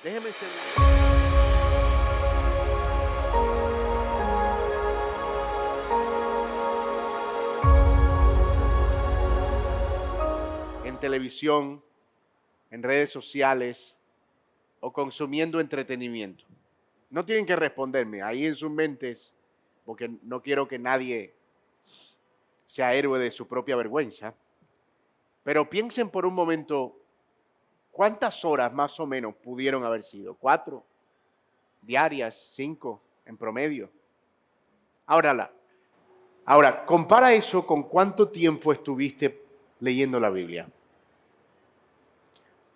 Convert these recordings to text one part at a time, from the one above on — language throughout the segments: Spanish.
Déjeme ser. En televisión, en redes sociales o consumiendo entretenimiento. No tienen que responderme ahí en sus mentes, porque no quiero que nadie sea héroe de su propia vergüenza. Pero piensen por un momento, ¿cuántas horas más o menos pudieron haber sido? 4 diarias, 5 en promedio. Ahora, compara eso con cuánto tiempo estuviste leyendo la Biblia.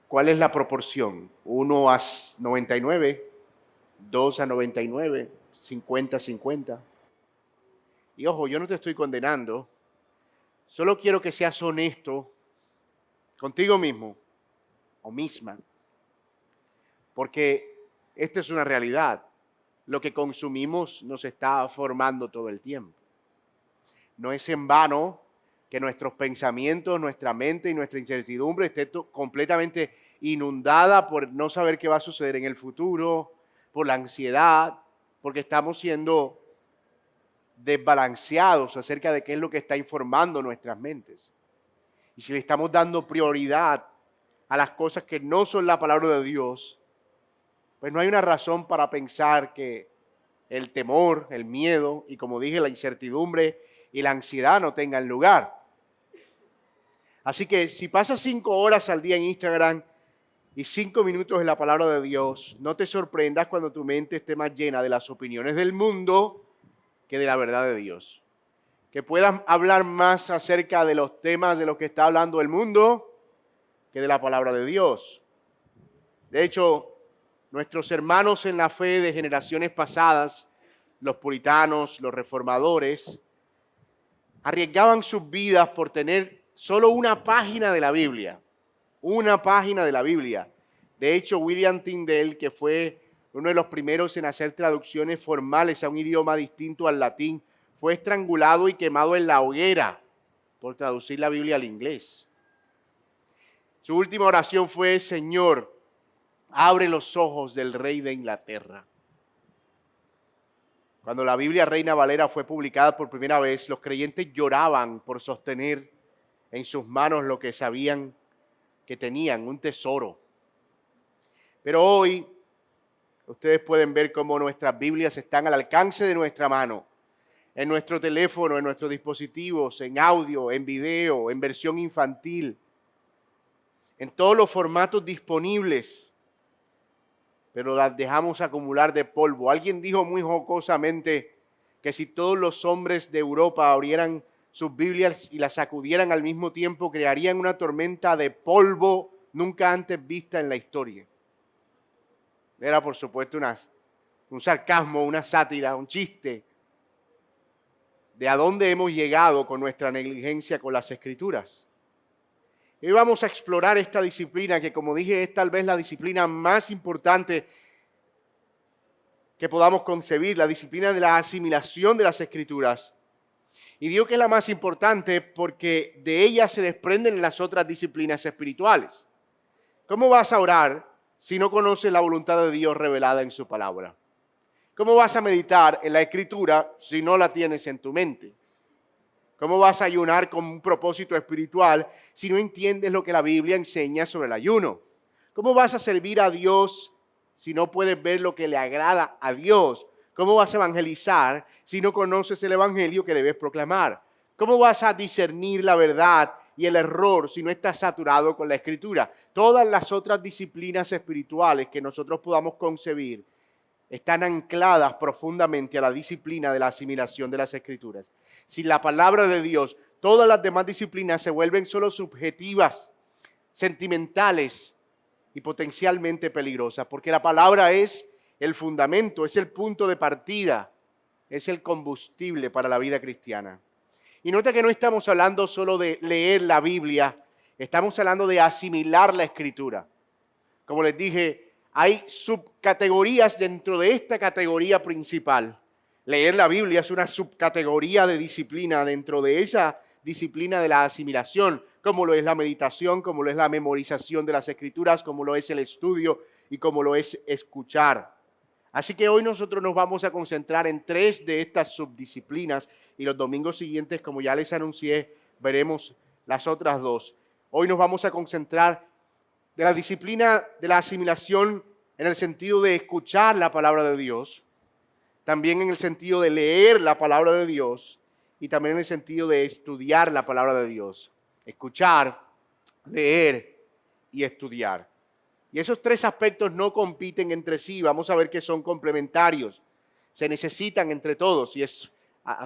¿Cuál es la proporción? 1 a 99, 2 a 99, 50 a 50. Y ojo, yo no te estoy condenando, solo quiero que seas honesto contigo mismo o misma, porque esta es una realidad. Lo que consumimos nos está formando todo el tiempo. No es en vano que nuestros pensamientos, nuestra mente y nuestra incertidumbre esté completamente inundada por no saber qué va a suceder en el futuro, por la ansiedad, porque estamos siendo desbalanceados acerca de qué es lo que está informando nuestras mentes. Y si le estamos dando prioridad a las cosas que no son la palabra de Dios, pues no hay una razón para pensar que el temor, el miedo y, como dije, la incertidumbre y la ansiedad no tengan lugar. Así que si pasas 5 horas al día en Instagram y 5 minutos en la palabra de Dios, no te sorprendas cuando tu mente esté más llena de las opiniones del mundo que de la verdad de Dios. Que puedas hablar más acerca de los temas de los que está hablando el mundo que de la palabra de Dios. De hecho, nuestros hermanos en la fe de generaciones pasadas, los puritanos, los reformadores, arriesgaban sus vidas por tener solo una página de la Biblia. Una página de la Biblia. De hecho, William Tyndale, que fue uno de los primeros en hacer traducciones formales a un idioma distinto al latín, fue estrangulado y quemado en la hoguera por traducir la Biblia al inglés. Su última oración fue: Señor, abre los ojos del rey de Inglaterra. Cuando la Biblia Reina Valera fue publicada por primera vez, los creyentes lloraban por sostener en sus manos lo que sabían que tenían, un tesoro. Pero hoy ustedes pueden ver cómo nuestras Biblias están al alcance de nuestra mano, en nuestro teléfono, en nuestros dispositivos, en audio, en video, en versión infantil, en todos los formatos disponibles, pero las dejamos acumular de polvo. Alguien dijo muy jocosamente que si todos los hombres de Europa abrieran sus Biblias y las sacudieran al mismo tiempo, crearían una tormenta de polvo nunca antes vista en la historia. Era, por supuesto, un sarcasmo, una sátira, un chiste de a dónde hemos llegado con nuestra negligencia con las Escrituras. Hoy vamos a explorar esta disciplina que, como dije, es tal vez la disciplina más importante que podamos concebir, la disciplina de la asimilación de las Escrituras. Y digo que es la más importante porque de ella se desprenden las otras disciplinas espirituales. ¿Cómo vas a orar si no conoces la voluntad de Dios revelada en su palabra? ¿Cómo vas a meditar en la Escritura si no la tienes en tu mente? ¿Cómo vas a ayunar con un propósito espiritual si no entiendes lo que la Biblia enseña sobre el ayuno? ¿Cómo vas a servir a Dios si no puedes ver lo que le agrada a Dios? ¿Cómo vas a evangelizar si no conoces el evangelio que debes proclamar? ¿Cómo vas a discernir la verdad y el error si no estás saturado con la Escritura? Todas las otras disciplinas espirituales que nosotros podamos concebir están ancladas profundamente a la disciplina de la asimilación de las Escrituras. Sin la palabra de Dios, todas las demás disciplinas se vuelven solo subjetivas, sentimentales y potencialmente peligrosas, porque la palabra es el fundamento, es el punto de partida, es el combustible para la vida cristiana. Y nota que no estamos hablando solo de leer la Biblia, estamos hablando de asimilar la Escritura. Como les dije, hay subcategorías dentro de esta categoría principal. Leer la Biblia es una subcategoría de disciplina dentro de esa disciplina de la asimilación, como lo es la meditación, como lo es la memorización de las Escrituras, como lo es el estudio y como lo es escuchar. Así que hoy nosotros nos vamos a concentrar en 3 de estas subdisciplinas y los domingos siguientes, como ya les anuncié, veremos las otras 2. Hoy nos vamos a concentrar de la disciplina de la asimilación en el sentido de escuchar la palabra de Dios, también en el sentido de leer la palabra de Dios y también en el sentido de estudiar la palabra de Dios. Escuchar, leer y estudiar. Y esos 3 aspectos no compiten entre sí, vamos a ver que son complementarios, se necesitan entre todos y es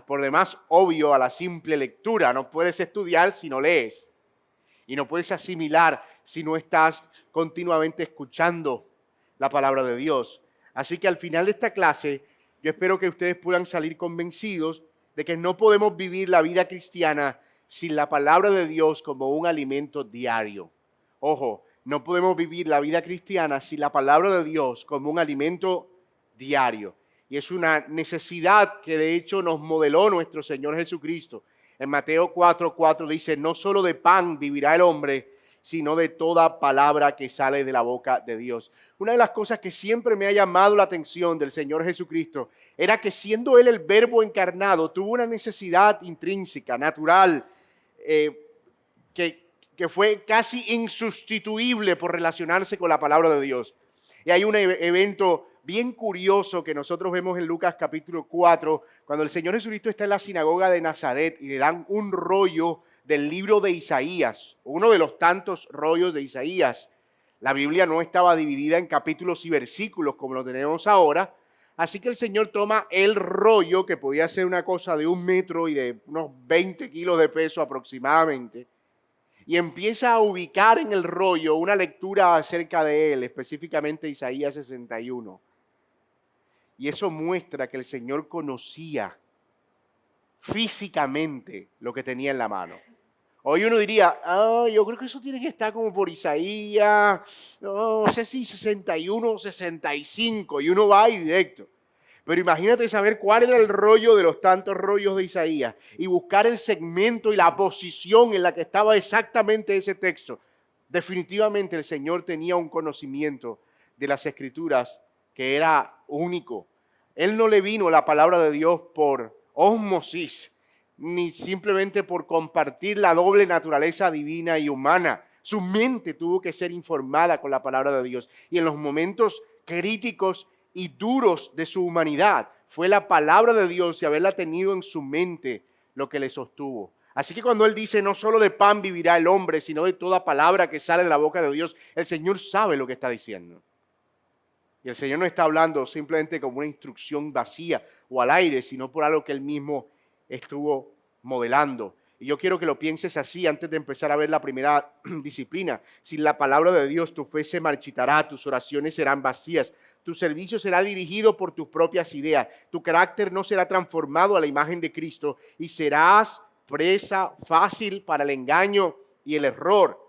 por demás obvio a la simple lectura. No puedes estudiar si no lees y no puedes asimilar si no estás continuamente escuchando la palabra de Dios. Así que al final de esta clase yo espero que ustedes puedan salir convencidos de que no podemos vivir la vida cristiana sin la palabra de Dios como un alimento diario. Ojo, no podemos vivir la vida cristiana sin la palabra de Dios como un alimento diario. Y es una necesidad que de hecho nos modeló nuestro Señor Jesucristo. En Mateo 4:4 dice, no solo de pan vivirá el hombre, sino de toda palabra que sale de la boca de Dios. Una de las cosas que siempre me ha llamado la atención del Señor Jesucristo era que siendo Él el Verbo encarnado, tuvo una necesidad intrínseca, natural, que fue casi insustituible por relacionarse con la palabra de Dios. Y hay un evento bien curioso que nosotros vemos en Lucas capítulo 4, cuando el Señor Jesucristo está en la sinagoga de Nazaret y le dan un rollo del libro de Isaías, uno de los tantos rollos de Isaías. La Biblia no estaba dividida en capítulos y versículos como lo tenemos ahora, así que el Señor toma el rollo, que podía ser una cosa de 1 metro y de unos 20 kilos de peso aproximadamente, y empieza a ubicar en el rollo una lectura acerca de él, específicamente Isaías 61. Y eso muestra que el Señor conocía físicamente lo que tenía en la mano. Hoy uno diría, yo creo que eso tiene que estar como por Isaías, no sé si 61 o 65, y uno va ahí directo. Pero imagínate saber cuál era el rollo de los tantos rollos de Isaías y buscar el segmento y la posición en la que estaba exactamente ese texto. Definitivamente el Señor tenía un conocimiento de las Escrituras que era único. Él no le vino la palabra de Dios por ósmosis, ni simplemente por compartir la doble naturaleza divina y humana. Su mente tuvo que ser informada con la palabra de Dios. Y en los momentos críticos y duros de su humanidad, fue la palabra de Dios y haberla tenido en su mente lo que le sostuvo. Así que cuando Él dice, no solo de pan vivirá el hombre, sino de toda palabra que sale de la boca de Dios, el Señor sabe lo que está diciendo. Y el Señor no está hablando simplemente como una instrucción vacía o al aire, sino por algo que Él mismo estuvo modelando. Y yo quiero que lo pienses así antes de empezar a ver la primera disciplina. Sin la palabra de Dios, tu fe se marchitará, tus oraciones serán vacías, tu servicio será dirigido por tus propias ideas, tu carácter no será transformado a la imagen de Cristo y serás presa fácil para el engaño y el error.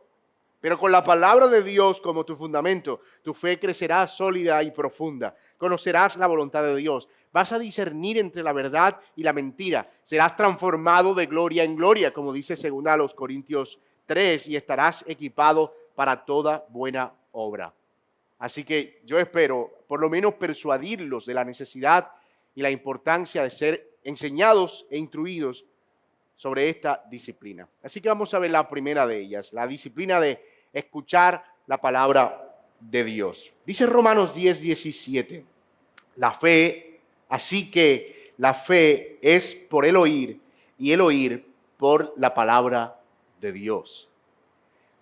Pero con la palabra de Dios como tu fundamento, tu fe crecerá sólida y profunda. Conocerás la voluntad de Dios. Vas a discernir entre la verdad y la mentira. Serás transformado de gloria en gloria, como dice 2 Corintios 3, y estarás equipado para toda buena obra. Así que yo espero por lo menos persuadirlos de la necesidad y la importancia de ser enseñados e instruidos sobre esta disciplina. Así que vamos a ver la primera de ellas, la disciplina de escuchar la palabra de Dios. Dice Romanos 10:17, la fe, así que la fe es por el oír y el oír por la palabra de Dios.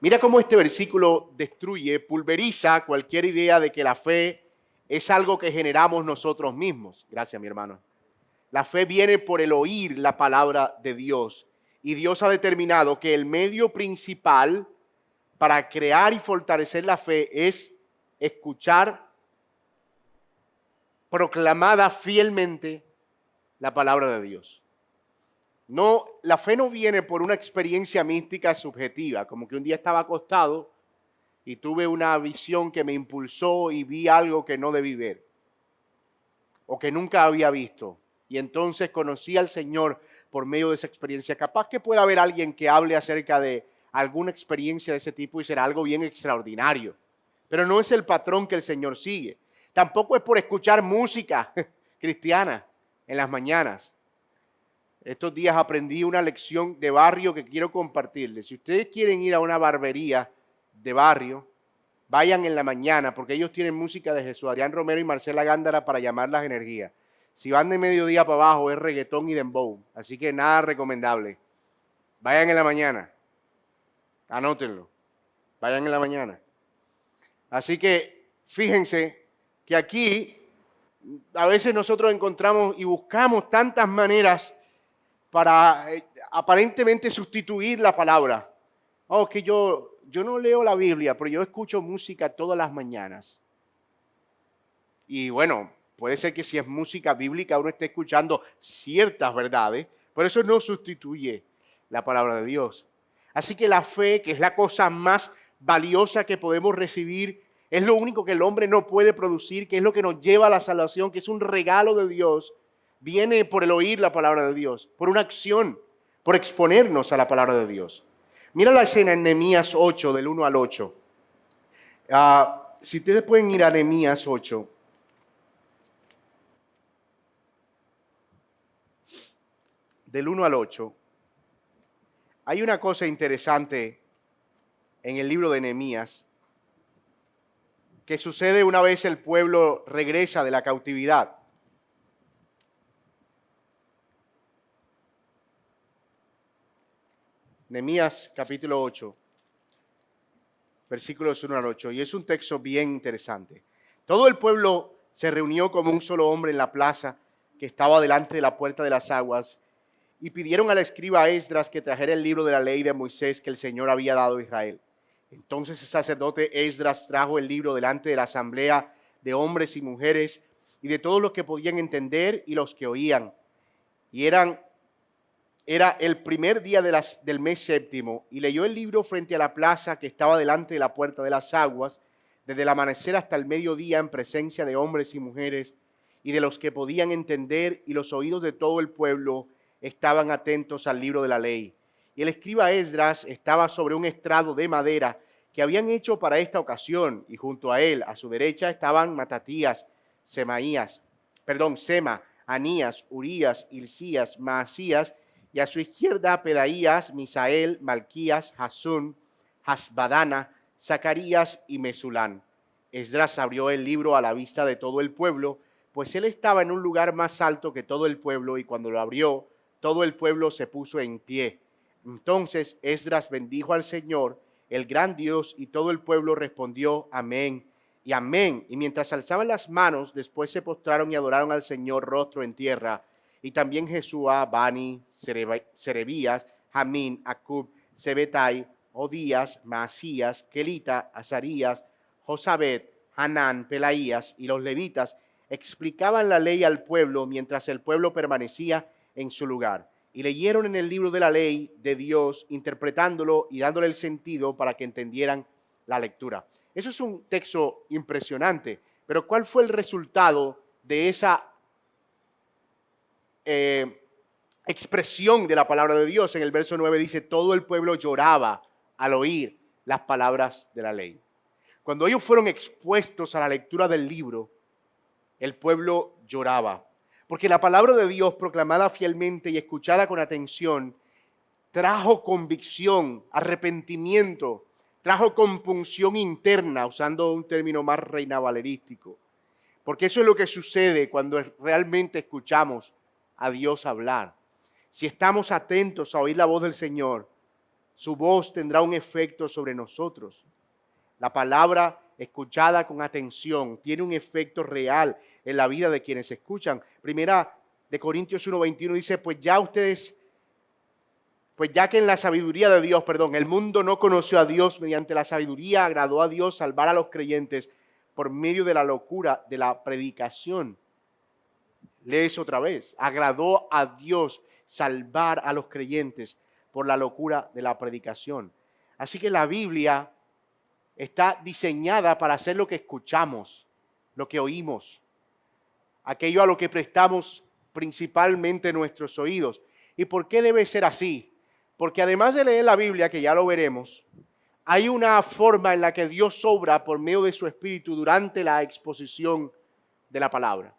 Mira cómo este versículo destruye, pulveriza cualquier idea de que la fe es algo que generamos nosotros mismos. Gracias, mi hermano. La fe viene por el oír la palabra de Dios. Y Dios ha determinado que el medio principal para crear y fortalecer la fe es escuchar proclamada fielmente la palabra de Dios. No, la fe no viene por una experiencia mística subjetiva, como que un día estaba acostado y tuve una visión que me impulsó y vi algo que no debí ver o que nunca había visto. Y entonces conocí al Señor por medio de esa experiencia. Capaz que pueda haber alguien que hable acerca de alguna experiencia de ese tipo y será algo bien extraordinario. Pero no es el patrón que el Señor sigue. Tampoco es por escuchar música cristiana en las mañanas. Estos días aprendí una lección de barrio que quiero compartirles. Si ustedes quieren ir a una barbería de barrio, vayan en la mañana porque ellos tienen música de Jesús Adrián Romero y Marcela Gándara para llamar las energías. Si van de mediodía para abajo es reggaetón y dembow, así que nada recomendable. Vayan en la mañana, anótenlo, vayan en la mañana. Así que fíjense que aquí a veces nosotros encontramos y buscamos tantas maneras para aparentemente sustituir la palabra. Oh, que yo no leo la Biblia, pero yo escucho música todas las mañanas. Y bueno, puede ser que si es música bíblica uno esté escuchando ciertas verdades, pero eso no sustituye la palabra de Dios. Así que la fe, que es la cosa más valiosa que podemos recibir, es lo único que el hombre no puede producir, que es lo que nos lleva a la salvación, que es un regalo de Dios, viene por el oír la palabra de Dios, por una acción, por exponernos a la palabra de Dios. Mira la escena en Nehemías 8, del 1 al 8. Si ustedes pueden ir a Nehemías 8. Del 1 al 8. Hay una cosa interesante en el libro de Nehemías que sucede una vez el pueblo regresa de la cautividad. Nehemías capítulo 8, versículos 1 al 8, y es un texto bien interesante. Todo el pueblo se reunió como un solo hombre en la plaza que estaba delante de la puerta de las aguas y pidieron al escriba Esdras que trajera el libro de la ley de Moisés que el Señor había dado a Israel. Entonces el sacerdote Esdras trajo el libro delante de la asamblea de hombres y mujeres y de todos los que podían entender y los que oían. Y era el primer día del mes séptimo, y leyó el libro frente a la plaza que estaba delante de la puerta de las aguas, desde el amanecer hasta el mediodía, en presencia de hombres y mujeres, y de los que podían entender, y los oídos de todo el pueblo estaban atentos al libro de la ley. Y el escriba Esdras estaba sobre un estrado de madera que habían hecho para esta ocasión, y junto a él, a su derecha, estaban Matatías, Sema, Anías, Urías, Hilcías, Maasías, y a su izquierda Pedaías, Misael, Malquías, Hasún, Hasbadana, Zacarías y Mesulán. Esdras abrió el libro a la vista de todo el pueblo, pues él estaba en un lugar más alto que todo el pueblo, y cuando lo abrió, todo el pueblo se puso en pie. Entonces Esdras bendijo al Señor, el gran Dios, y todo el pueblo respondió amén y amén. Y mientras alzaban las manos, después se postraron y adoraron al Señor rostro en tierra. Y también Jesúa, Bani, Serebías, Jamín, Acub, Sebetai, Odías, Maasías, Kelita, Azarías, Josabet, Hanán, Pelaías y los levitas explicaban la ley al pueblo mientras el pueblo permanecía en su lugar. Y leyeron en el libro de la ley de Dios, interpretándolo y dándole el sentido para que entendieran la lectura. Eso es un texto impresionante, pero ¿cuál fue el resultado de esa expresión de la palabra de Dios? En el verso 9 dice, todo el pueblo lloraba al oír las palabras de la ley. Cuando ellos fueron expuestos a la lectura del libro, el pueblo lloraba, porque la palabra de Dios, proclamada fielmente y escuchada con atención, trajo convicción, arrepentimiento, trajo compunción interna, usando un término más reinavalerístico, porque eso es lo que sucede cuando realmente escuchamos a Dios hablar. Si estamos atentos a oír la voz del Señor, su voz tendrá un efecto sobre nosotros. La palabra escuchada con atención tiene un efecto real en la vida de quienes escuchan. Primera de Corintios 1:21 dice, pues ya que en la sabiduría de Dios, el mundo no conoció a Dios, mediante la sabiduría agradó a Dios salvar a los creyentes por medio de la locura de la predicación. Lees otra vez, agradó a Dios salvar a los creyentes por la locura de la predicación. Así que la Biblia está diseñada para hacer lo que escuchamos, lo que oímos, aquello a lo que prestamos principalmente nuestros oídos. ¿Y por qué debe ser así? Porque además de leer la Biblia, que ya lo veremos, hay una forma en la que Dios obra por medio de su Espíritu durante la exposición de la palabra.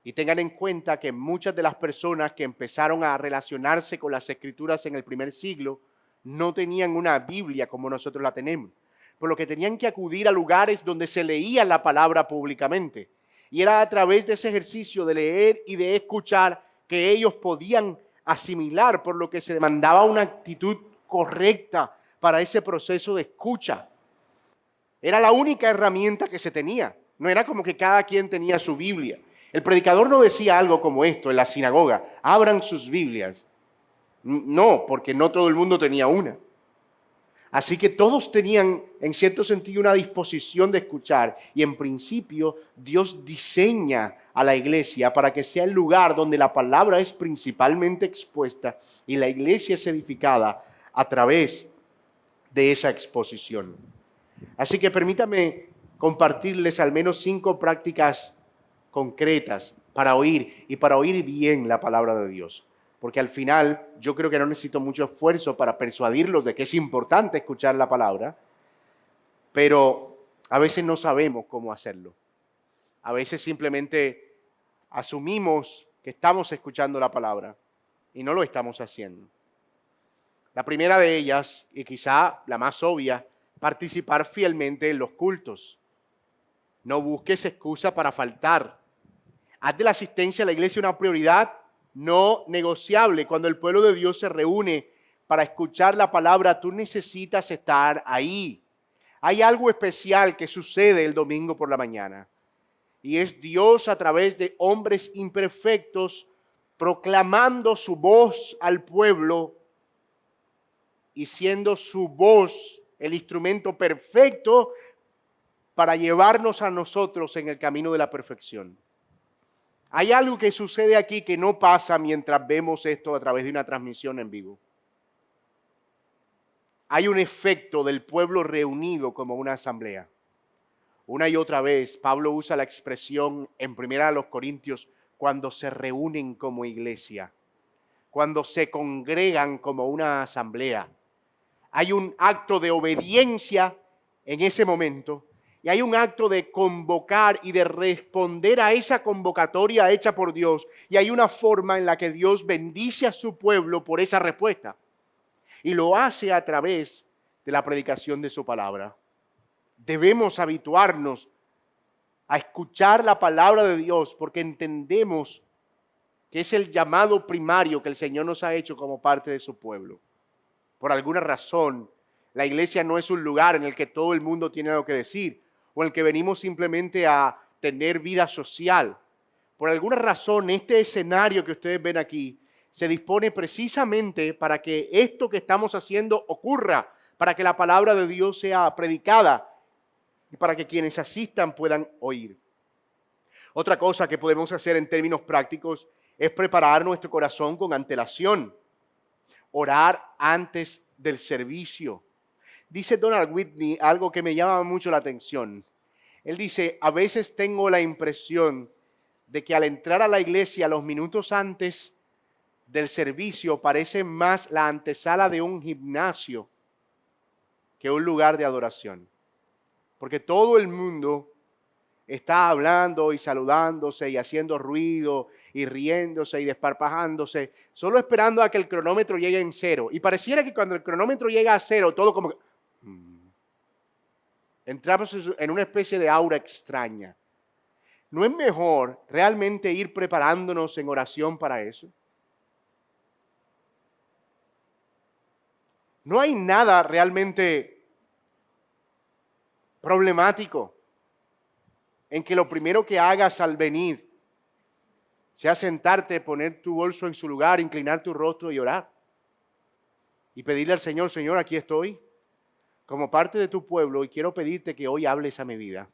Y tengan en cuenta que muchas de las personas que empezaron a relacionarse con las Escrituras en el primer siglo no tenían una Biblia como nosotros la tenemos, por lo que tenían que acudir a lugares donde se leía la palabra públicamente. Y era a través de ese ejercicio de leer y de escuchar que ellos podían asimilar, por lo que se demandaba una actitud correcta para ese proceso de escucha. Era la única herramienta que se tenía. No era como que cada quien tenía su Biblia. El predicador no decía algo como esto en la sinagoga: abran sus Biblias. No, porque no todo el mundo tenía una. Así que todos tenían, en cierto sentido, una disposición de escuchar. Y en principio, Dios diseña a la iglesia para que sea el lugar donde la palabra es principalmente expuesta y la iglesia es edificada a través de esa exposición. Así que permítame compartirles al menos 5 prácticas concretas para oír y para oír bien la palabra de Dios. Porque al final yo creo que no necesito mucho esfuerzo para persuadirlos de que es importante escuchar la palabra, pero a veces no sabemos cómo hacerlo. A veces simplemente asumimos que estamos escuchando la palabra y no lo estamos haciendo. La primera de ellas, y quizá la más obvia, participar fielmente en los cultos. No busques excusa para faltar. Haz de la asistencia a la iglesia una prioridad no negociable. Cuando el pueblo de Dios se reúne para escuchar la palabra, tú necesitas estar ahí. Hay algo especial que sucede el domingo por la mañana, y es Dios a través de hombres imperfectos proclamando su voz al pueblo y siendo su voz el instrumento perfecto para llevarnos a nosotros en el camino de la perfección. Hay algo que sucede aquí que no pasa mientras vemos esto a través de una transmisión en vivo. Hay un efecto del pueblo reunido como una asamblea. Una y otra vez Pablo usa la expresión en 1 Corintios, cuando se reúnen como iglesia, cuando se congregan como una asamblea. Hay un acto de obediencia en ese momento y hay un acto de convocar y de responder a esa convocatoria hecha por Dios, y hay una forma en la que Dios bendice a su pueblo por esa respuesta, y lo hace a través de la predicación de su palabra. Debemos habituarnos a escuchar la palabra de Dios porque entendemos que es el llamado primario que el Señor nos ha hecho como parte de su pueblo. Por alguna razón, la iglesia no es un lugar en el que todo el mundo tiene algo que decir o en el que venimos simplemente a tener vida social. Por alguna razón, este escenario que ustedes ven aquí se dispone precisamente para que esto que estamos haciendo ocurra, para que la palabra de Dios sea predicada y para que quienes asistan puedan oír. Otra cosa que podemos hacer en términos prácticos es preparar nuestro corazón con antelación. Orar antes del servicio. Dice Donald Whitney algo que me llama mucho la atención. Él dice: a veces tengo la impresión de que al entrar a la iglesia los minutos antes del servicio parece más la antesala de un gimnasio que un lugar de adoración. Porque todo el mundo está hablando y saludándose y haciendo ruido y riéndose y desparpajándose, solo esperando a que el cronómetro llegue en 0. Y pareciera que cuando el cronómetro llega a 0, todo como que entramos en una especie de aura extraña. ¿No es mejor realmente ir preparándonos en oración para eso? No hay nada realmente problemático en que lo primero que hagas al venir sea sentarte, poner tu bolso en su lugar, inclinar tu rostro y orar. Y pedirle al Señor: Señor, aquí estoy como parte de tu pueblo y quiero pedirte que hoy hables a mi vida.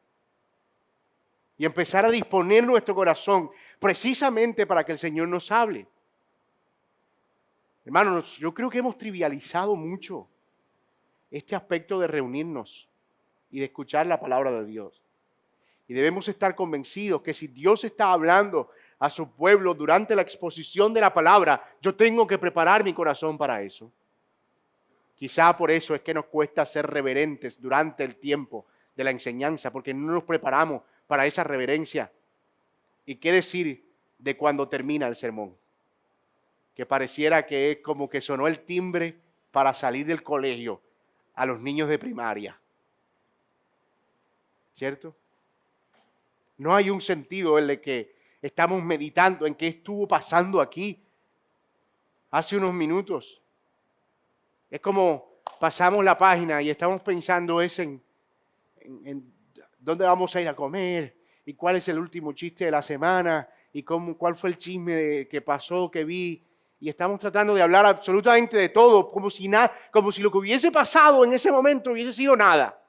Y empezar a disponer nuestro corazón precisamente para que el Señor nos hable. Hermanos, yo creo que hemos trivializado mucho este aspecto de reunirnos y de escuchar la palabra de Dios. Y debemos estar convencidos que si Dios está hablando a su pueblo durante la exposición de la palabra, yo tengo que preparar mi corazón para eso. Quizá por eso es que nos cuesta ser reverentes durante el tiempo de la enseñanza, porque no nos preparamos para esa reverencia. ¿Y qué decir de cuando termina el sermón? Que pareciera que es como que sonó el timbre para salir del colegio a los niños de primaria. ¿Cierto? No hay un sentido en el que estamos meditando en qué estuvo pasando aquí hace unos minutos. Es como pasamos la página y estamos pensando en dónde vamos a ir a comer y cuál es el último chiste de la semana y cuál fue el chisme que pasó, que vi. Y estamos tratando de hablar absolutamente de todo, como si lo que hubiese pasado en ese momento hubiese sido nada.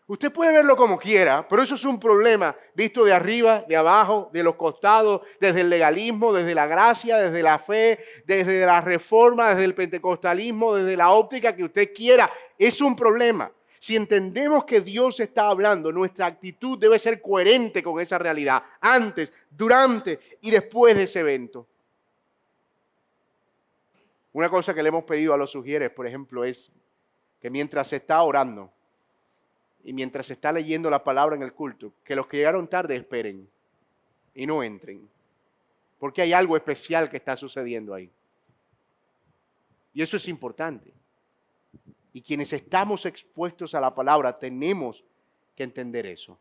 Usted puede verlo como quiera, pero eso es un problema visto de arriba, de abajo, de los costados, desde el legalismo, desde la gracia, desde la fe, desde la reforma, desde el pentecostalismo, desde la óptica que usted quiera. Es un problema. Si entendemos que Dios está hablando, nuestra actitud debe ser coherente con esa realidad, antes, durante y después de ese evento. Una cosa que le hemos pedido a los sugieres, por ejemplo, es que mientras se está orando, y mientras se está leyendo la palabra en el culto, que los que llegaron tarde esperen y no entren, porque hay algo especial que está sucediendo ahí. Y eso es importante. Y quienes estamos expuestos a la palabra tenemos que entender eso.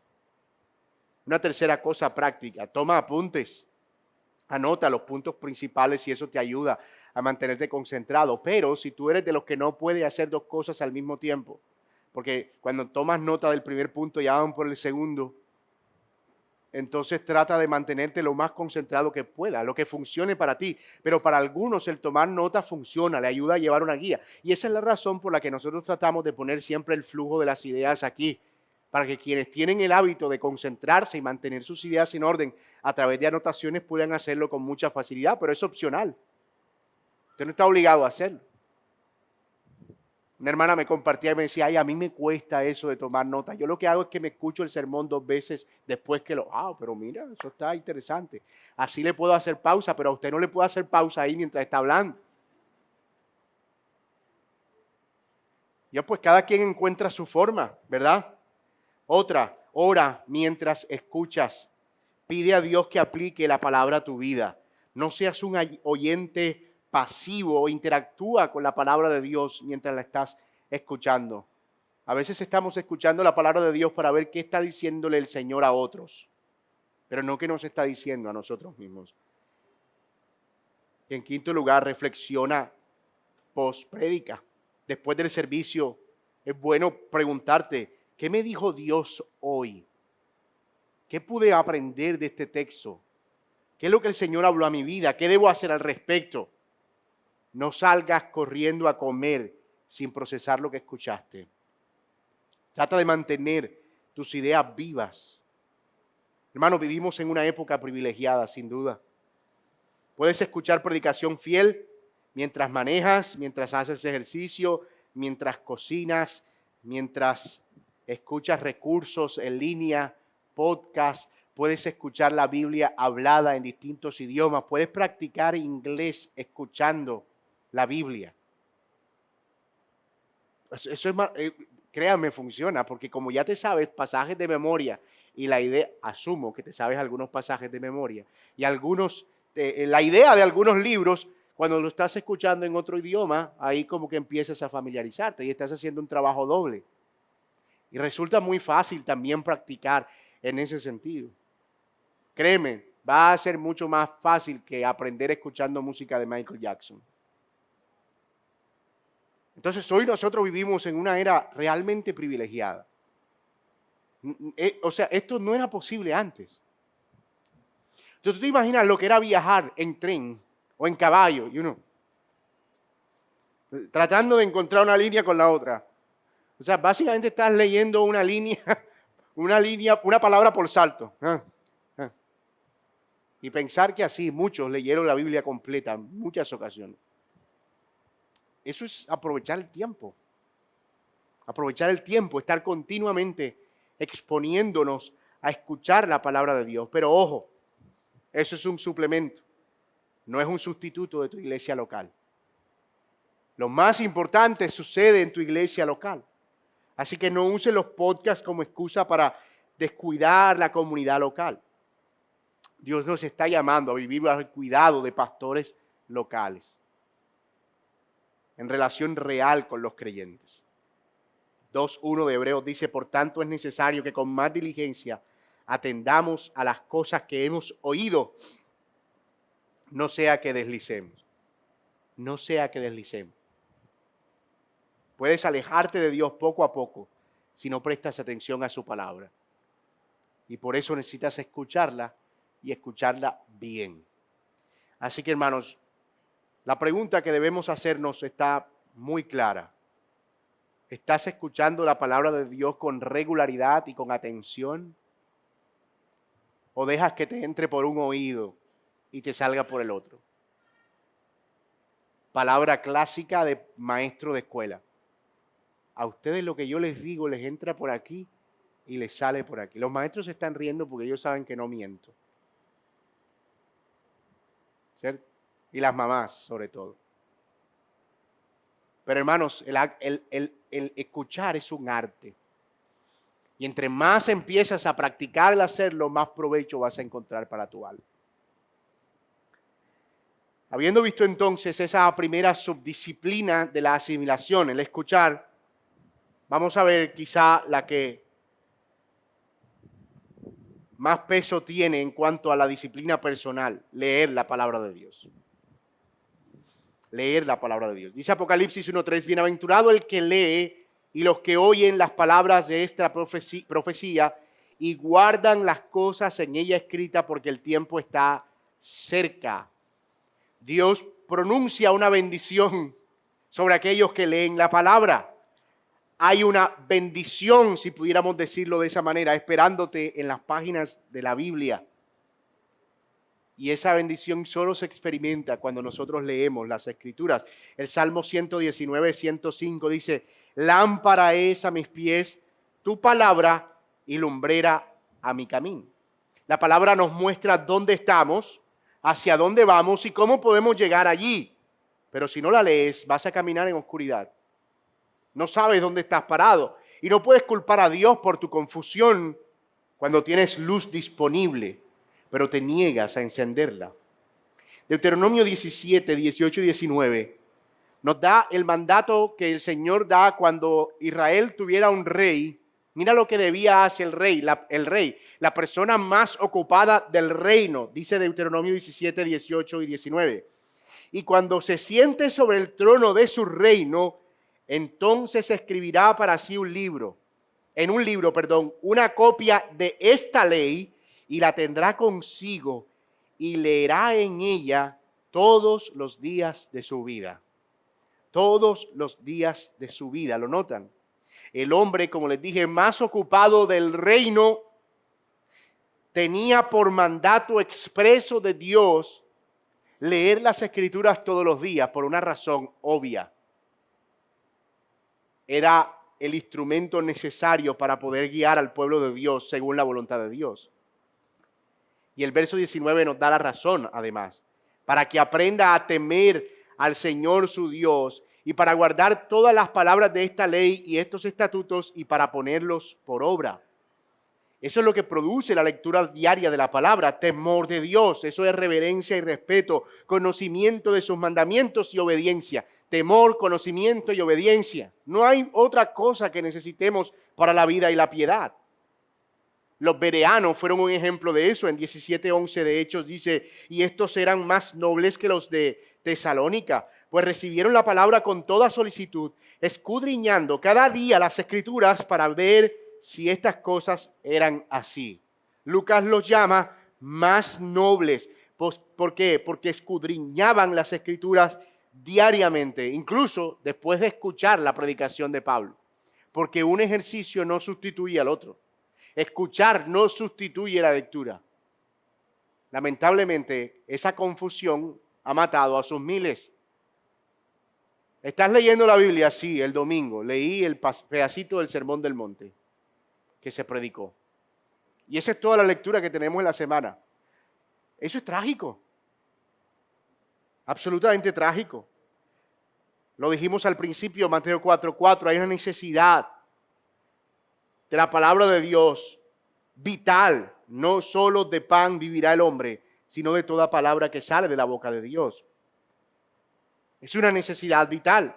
Una tercera cosa práctica, toma apuntes, anota los puntos principales y eso te ayuda a mantenerte concentrado. Pero si tú eres de los que no puede hacer dos cosas al mismo tiempo, porque cuando tomas nota del primer punto ya van por el segundo, entonces trata de mantenerte lo más concentrado que pueda, lo que funcione para ti. Pero para algunos el tomar nota funciona, le ayuda a llevar una guía. Y esa es la razón por la que nosotros tratamos de poner siempre el flujo de las ideas aquí, para que quienes tienen el hábito de concentrarse y mantener sus ideas en orden a través de anotaciones puedan hacerlo con mucha facilidad, pero es opcional. Usted no está obligado a hacerlo. Una hermana me compartía y me decía, ay, a mí me cuesta eso de tomar nota. Yo lo que hago es que me escucho el sermón 2 veces después que pero mira, eso está interesante. Así le puedo hacer pausa, pero a usted no le puedo hacer pausa ahí mientras está hablando. Ya pues cada quien encuentra su forma, ¿verdad? Otra, ora mientras escuchas. Pide a Dios que aplique la palabra a tu vida. No seas un oyente pasivo o interactúa con la palabra de Dios mientras la estás escuchando. A veces estamos escuchando la palabra de Dios para ver qué está diciéndole el Señor a otros, pero no qué nos está diciendo a nosotros mismos. Y en quinto lugar, reflexiona post-prédica. Después del servicio, es bueno preguntarte, ¿qué me dijo Dios hoy? ¿Qué pude aprender de este texto? ¿Qué es lo que el Señor habló a mi vida? ¿Qué debo hacer al respecto? No salgas corriendo a comer sin procesar lo que escuchaste. Trata de mantener tus ideas vivas. Hermano, vivimos en una época privilegiada, sin duda. Puedes escuchar predicación fiel mientras manejas, mientras haces ejercicio, mientras cocinas, mientras escuchas recursos en línea, podcast. Puedes escuchar la Biblia hablada en distintos idiomas. Puedes practicar inglés escuchando la Biblia. Eso es, créanme, funciona, porque como ya te sabes pasajes de memoria, y la idea, asumo que te sabes algunos pasajes de memoria, y la idea de algunos libros, cuando lo estás escuchando en otro idioma, ahí como que empiezas a familiarizarte y estás haciendo un trabajo doble. Y resulta muy fácil también practicar en ese sentido. Créeme, va a ser mucho más fácil que aprender escuchando música de Michael Jackson. Entonces hoy nosotros vivimos en una era realmente privilegiada. O sea, esto no era posible antes. Entonces tú te imaginas lo que era viajar en tren o en caballo, tratando de encontrar una línea con la otra. O sea, básicamente estás leyendo una línea, una palabra por salto. Y pensar que así muchos leyeron la Biblia completa en muchas ocasiones. Eso es aprovechar el tiempo. Aprovechar el tiempo, estar continuamente exponiéndonos a escuchar la palabra de Dios. Pero ojo, eso es un suplemento, no es un sustituto de tu iglesia local. Lo más importante sucede en tu iglesia local. Así que no uses los podcasts como excusa para descuidar la comunidad local. Dios nos está llamando a vivir bajo el cuidado de pastores locales, en relación real con los creyentes. 2:1 de Hebreos dice, por tanto es necesario que con más diligencia atendamos a las cosas que hemos oído, no sea que deslicemos. No sea que deslicemos. Puedes alejarte de Dios poco a poco si no prestas atención a su palabra. Y por eso necesitas escucharla y escucharla bien. Así que, hermanos, la pregunta que debemos hacernos está muy clara. ¿Estás escuchando la palabra de Dios con regularidad y con atención? ¿O dejas que te entre por un oído y te salga por el otro? Palabra clásica de maestro de escuela. A ustedes lo que yo les digo les entra por aquí y les sale por aquí. Los maestros se están riendo porque ellos saben que no miento. ¿Cierto? Y las mamás, sobre todo. Pero hermanos, el escuchar es un arte. Y entre más empiezas a practicar el hacerlo, más provecho vas a encontrar para tu alma. Habiendo visto entonces esa primera subdisciplina de la asimilación, el escuchar, vamos a ver quizá la que más peso tiene en cuanto a la disciplina personal, leer la palabra de Dios. Leer la palabra de Dios. Dice Apocalipsis 1:3, bienaventurado el que lee y los que oyen las palabras de esta profecía y guardan las cosas en ella escritas porque el tiempo está cerca. Dios pronuncia una bendición sobre aquellos que leen la palabra. Hay una bendición, si pudiéramos decirlo de esa manera, esperándote en las páginas de la Biblia. Y esa bendición solo se experimenta cuando nosotros leemos las Escrituras. El Salmo 119, 105 dice, lámpara es a mis pies tu palabra y lumbrera a mi camino. La palabra nos muestra dónde estamos, hacia dónde vamos y cómo podemos llegar allí. Pero si no la lees, vas a caminar en oscuridad. No sabes dónde estás parado. Y no puedes culpar a Dios por tu confusión cuando tienes luz disponible, pero te niegas a encenderla. Deuteronomio 17, 18 y 19 nos da el mandato que el Señor da cuando Israel tuviera un rey. Mira lo que debía hacer el rey, la persona más ocupada del reino, dice Deuteronomio 17, 18 y 19. Y cuando se siente sobre el trono de su reino, entonces escribirá para sí una copia de esta ley y la tendrá consigo y leerá en ella todos los días de su vida. Todos los días de su vida, ¿lo notan? El hombre, como les dije, más ocupado del reino, tenía por mandato expreso de Dios leer las Escrituras todos los días por una razón obvia. Era el instrumento necesario para poder guiar al pueblo de Dios según la voluntad de Dios. Y el verso 19 nos da la razón, además, para que aprenda a temer al Señor su Dios y para guardar todas las palabras de esta ley y estos estatutos y para ponerlos por obra. Eso es lo que produce la lectura diaria de la palabra, temor de Dios. Eso es reverencia y respeto, conocimiento de sus mandamientos y obediencia. Temor, conocimiento y obediencia. No hay otra cosa que necesitemos para la vida y la piedad. Los bereanos fueron un ejemplo de eso. En 17:11 de Hechos dice, y estos eran más nobles que los de Tesalónica, pues recibieron la palabra con toda solicitud, escudriñando cada día las Escrituras para ver si estas cosas eran así. Lucas los llama más nobles. ¿Por qué? Porque escudriñaban las Escrituras diariamente, incluso después de escuchar la predicación de Pablo. Porque un ejercicio no sustituye al otro. Escuchar no sustituye la lectura. Lamentablemente, esa confusión ha matado a sus miles. ¿Estás leyendo la Biblia? Sí, el domingo. Leí el pedacito del Sermón del Monte que se predicó. Y esa es toda la lectura que tenemos en la semana. Eso es trágico. Absolutamente trágico. Lo dijimos al principio, Mateo 4:4, hay una necesidad de la palabra de Dios vital. No solo de pan vivirá el hombre, sino de toda palabra que sale de la boca de Dios. Es una necesidad vital.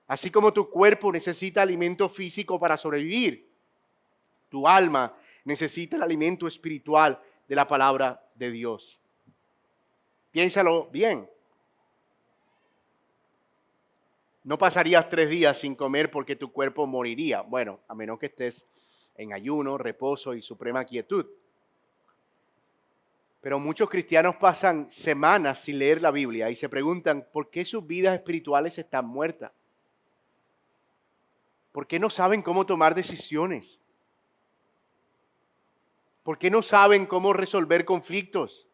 Así como tu cuerpo necesita alimento físico para sobrevivir, tu alma necesita el alimento espiritual de la palabra de Dios. Piénsalo bien. No pasarías 3 días sin comer porque tu cuerpo moriría. Bueno, a menos que estés en ayuno, reposo y suprema quietud. Pero muchos cristianos pasan semanas sin leer la Biblia y se preguntan por qué sus vidas espirituales están muertas. ¿Por qué no saben cómo tomar decisiones? ¿Por qué no saben cómo resolver conflictos?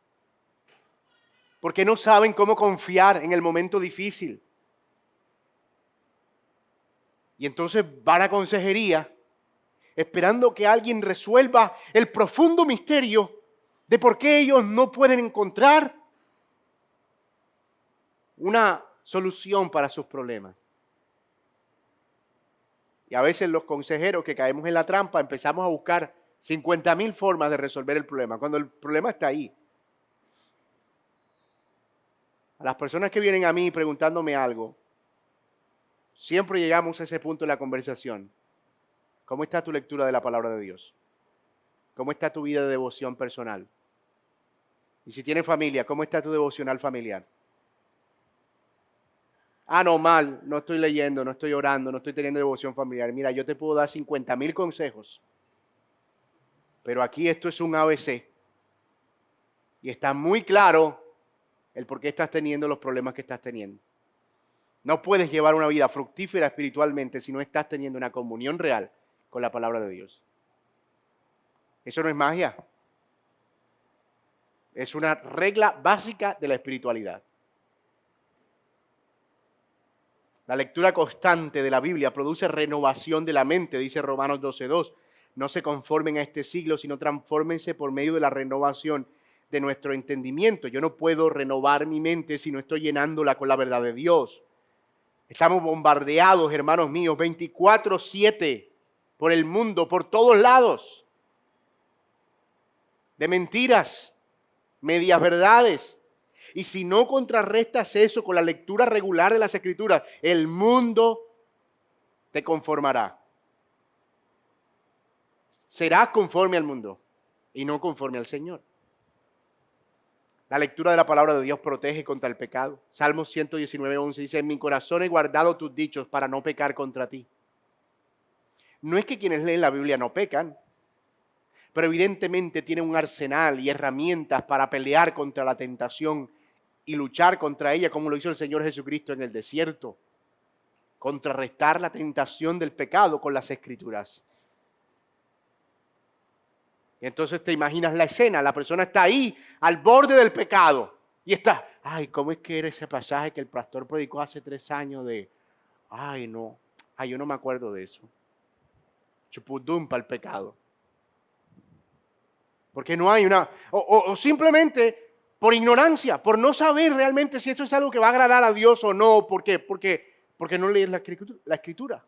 ¿Por qué no saben cómo confiar en el momento difícil? Y entonces van a consejería esperando que alguien resuelva el profundo misterio de por qué ellos no pueden encontrar una solución para sus problemas. Y a veces los consejeros que caemos en la trampa empezamos a buscar 50,000 formas de resolver el problema, cuando el problema está ahí. A las personas que vienen a mí preguntándome algo, siempre llegamos a ese punto en la conversación. ¿Cómo está tu lectura de la palabra de Dios? ¿Cómo está tu vida de devoción personal? Y si tienes familia, ¿cómo está tu devocional familiar? Ah, no, mal, no estoy leyendo, no estoy orando, no estoy teniendo devoción familiar. Mira, yo te puedo dar 50,000 consejos, pero aquí esto es un ABC. Y está muy claro el por qué estás teniendo los problemas que estás teniendo. No puedes llevar una vida fructífera espiritualmente si no estás teniendo una comunión real con la palabra de Dios. Eso no es magia. Es una regla básica de la espiritualidad. La lectura constante de la Biblia produce renovación de la mente, dice Romanos 12:2. No se conformen a este siglo, sino transfórmense por medio de la renovación de nuestro entendimiento. Yo no puedo renovar mi mente si no estoy llenándola con la verdad de Dios. Estamos bombardeados, hermanos míos, 24/7 por el mundo, por todos lados, de mentiras, medias verdades. Y si no contrarrestas eso con la lectura regular de las Escrituras, el mundo te conformará. Serás conforme al mundo y no conforme al Señor. La lectura de la palabra de Dios protege contra el pecado. Salmos 119:11 dice, en mi corazón he guardado tus dichos para no pecar contra ti. No es que quienes leen la Biblia no pecan, pero evidentemente tienen un arsenal y herramientas para pelear contra la tentación y luchar contra ella, como lo hizo el Señor Jesucristo en el desierto. Contrarrestar la tentación del pecado con las Escrituras. Y entonces te imaginas la escena, la persona está ahí, al borde del pecado, y está, ay, ¿cómo es que era ese pasaje que el pastor predicó hace 3 años de, yo no me acuerdo de eso. Chupudum para el pecado. Porque no hay una, o simplemente por ignorancia, por no saber realmente si esto es algo que va a agradar a Dios o no. ¿Por qué? Porque no lees la escritura.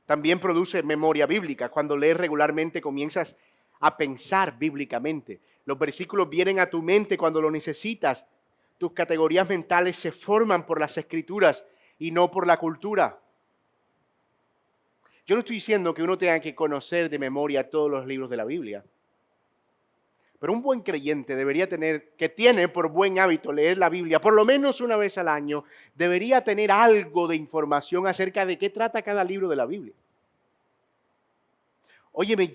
También produce memoria bíblica. Cuando lees regularmente comienzas a pensar bíblicamente. Los versículos vienen a tu mente cuando lo necesitas. Tus categorías mentales se forman por las Escrituras y no por la cultura. Yo no estoy diciendo que uno tenga que conocer de memoria todos los libros de la Biblia. Pero un buen creyente debería tiene por buen hábito leer la Biblia por lo menos una vez al año, debería tener algo de información acerca de qué trata cada libro de la Biblia. Óyeme,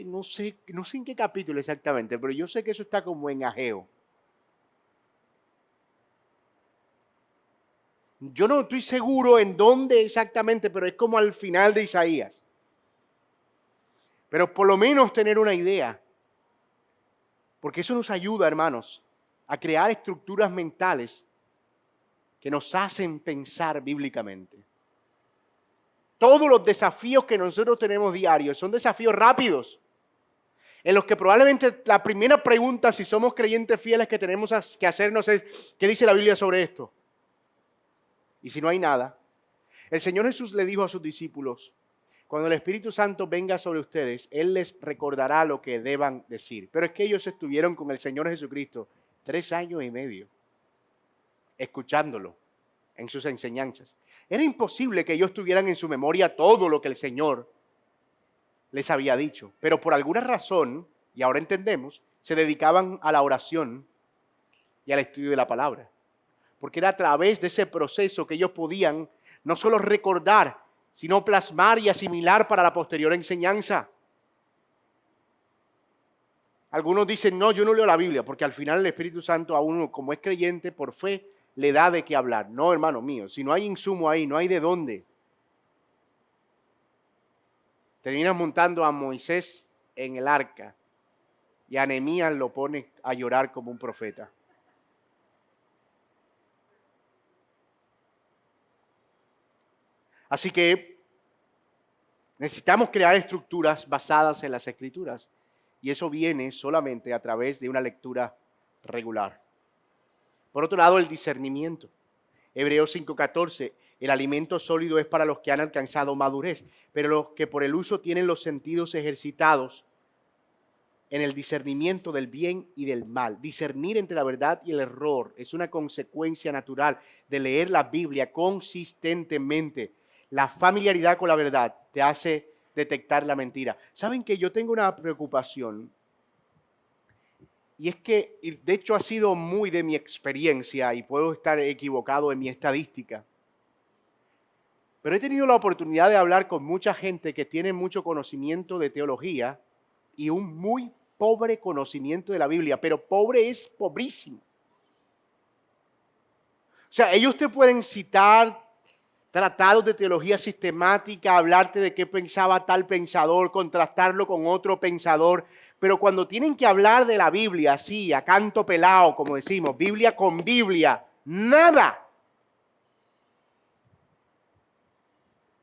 no sé en qué capítulo exactamente, pero yo sé que eso está como en Ageo. Yo no estoy seguro en dónde exactamente, pero es como al final de Isaías. Pero por lo menos tener una idea. Porque eso nos ayuda, hermanos, a crear estructuras mentales que nos hacen pensar bíblicamente. Todos los desafíos que nosotros tenemos diarios son desafíos rápidos. en los que probablemente la primera pregunta, si somos creyentes fieles, que tenemos que hacernos es, ¿qué dice la Biblia sobre esto? Y si no hay nada, el Señor Jesús le dijo a sus discípulos, cuando el Espíritu Santo venga sobre ustedes, Él les recordará lo que deban decir. Pero es que ellos estuvieron con el Señor Jesucristo 3 años y medio, escuchándolo en sus enseñanzas. Era imposible que ellos tuvieran en su memoria todo lo que el Señor les había dicho, pero por alguna razón, y ahora entendemos, se dedicaban a la oración y al estudio de la palabra. Porque era a través de ese proceso que ellos podían no solo recordar, sino plasmar y asimilar para la posterior enseñanza. Algunos dicen, no, yo no leo la Biblia, porque al final el Espíritu Santo a uno, como es creyente, por fe, le da de qué hablar. No, hermano mío, si no hay insumo ahí, no hay de dónde. Terminas montando a Moisés en el arca y a Nehemías lo pone a llorar como un profeta. Así que necesitamos crear estructuras basadas en las Escrituras y eso viene solamente a través de una lectura regular. Por otro lado, el discernimiento. Hebreos 5:14, el alimento sólido es para los que han alcanzado madurez, pero los que por el uso tienen los sentidos ejercitados en el discernimiento del bien y del mal. Discernir entre la verdad y el error es una consecuencia natural de leer la Biblia consistentemente. La familiaridad con la verdad te hace detectar la mentira. ¿Saben que yo tengo una preocupación? Y es que, de hecho, ha sido muy de mi experiencia y puedo estar equivocado en mi estadística. Pero he tenido la oportunidad de hablar con mucha gente que tiene mucho conocimiento de teología y un muy pobre conocimiento de la Biblia, pero pobre es pobrísimo. O sea, ellos te pueden citar tratados de teología sistemática, hablarte de qué pensaba tal pensador, contrastarlo con otro pensador, pero cuando tienen que hablar de la Biblia, así, a canto pelado, como decimos, Biblia con Biblia, nada.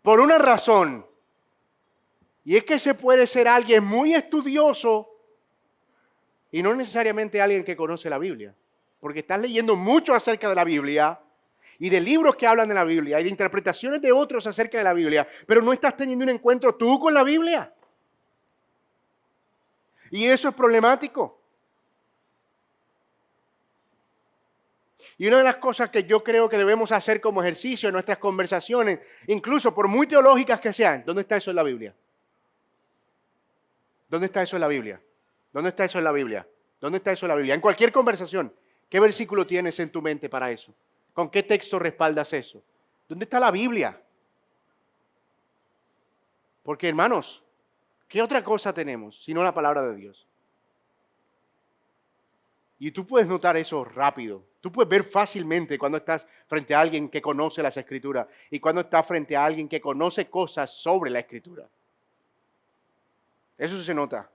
Por una razón, y es que se puede ser alguien muy estudioso y no necesariamente alguien que conoce la Biblia, porque estás leyendo mucho acerca de la Biblia y de libros que hablan de la Biblia y de interpretaciones de otros acerca de la Biblia, pero no estás teniendo un encuentro tú con la Biblia. Y eso es problemático. Y una de las cosas que yo creo que debemos hacer como ejercicio en nuestras conversaciones, incluso por muy teológicas que sean, ¿dónde está eso en la Biblia? ¿Dónde está eso en la Biblia? ¿Dónde está eso en la Biblia? ¿Dónde está eso en la Biblia? En cualquier conversación, ¿qué versículo tienes en tu mente para eso? ¿Con qué texto respaldas eso? ¿Dónde está la Biblia? Porque, hermanos, ¿qué otra cosa tenemos sino la palabra de Dios? Y tú puedes notar eso rápido. Tú puedes ver fácilmente cuando estás frente a alguien que conoce las Escrituras y cuando estás frente a alguien que conoce cosas sobre la Escritura. Eso se nota.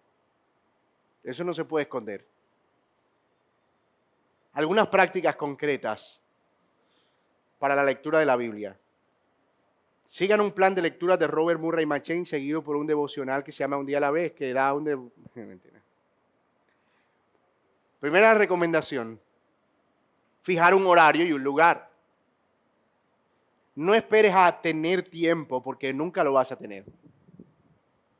Eso no se puede esconder. Algunas prácticas concretas para la lectura de la Biblia. Sigan un plan de lectura de Robert Murray Machen seguido por un devocional que se llama Un día a la vez, que da un... Primera recomendación, fijar un horario y un lugar. No esperes a tener tiempo porque nunca lo vas a tener.